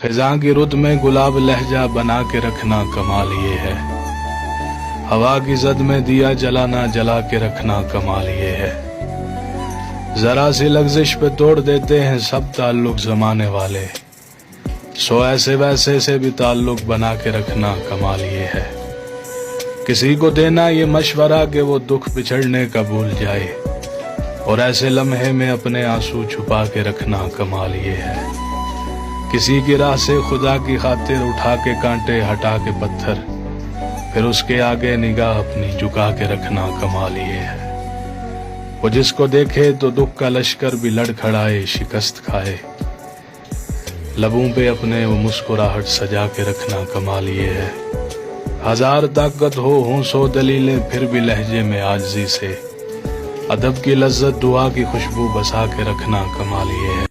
خزاں کی رت میں گلاب لہجہ بنا کے رکھنا کمال یہ ہے، ہوا کی زد میں دیا جلانا جلا کے رکھنا کمال یہ ہے، ذرا سی لغزش پہ توڑ دیتے ہیں سب تعلق زمانے والے، سو ایسے ویسے سے بھی تعلق بنا کے رکھنا کمال یہ ہے، کسی کو دینا یہ مشورہ کہ وہ دکھ بچھڑنے کا بھول جائے، اور ایسے لمحے میں اپنے آنسو چھپا کے رکھنا کمال یہ ہے، کسی کی راہ سے خدا کی خاطر اٹھا کے کانٹے ہٹا کے پتھر، پھر اس کے آگے نگاہ اپنی جھکا کے رکھنا کمال یہ ہے، وہ جس کو دیکھے تو دکھ کا لشکر بھی لڑ کھڑائے شکست کھائے، لبوں پہ اپنے وہ مسکراہٹ سجا کے رکھنا کمال یہ ہے، ہزار طاقت ہوں سو دلیلیں پھر بھی لہجے میں عاجزی سے، ادب کی لذت دعا کی خوشبو بسا کے رکھنا کمال یہ ہے۔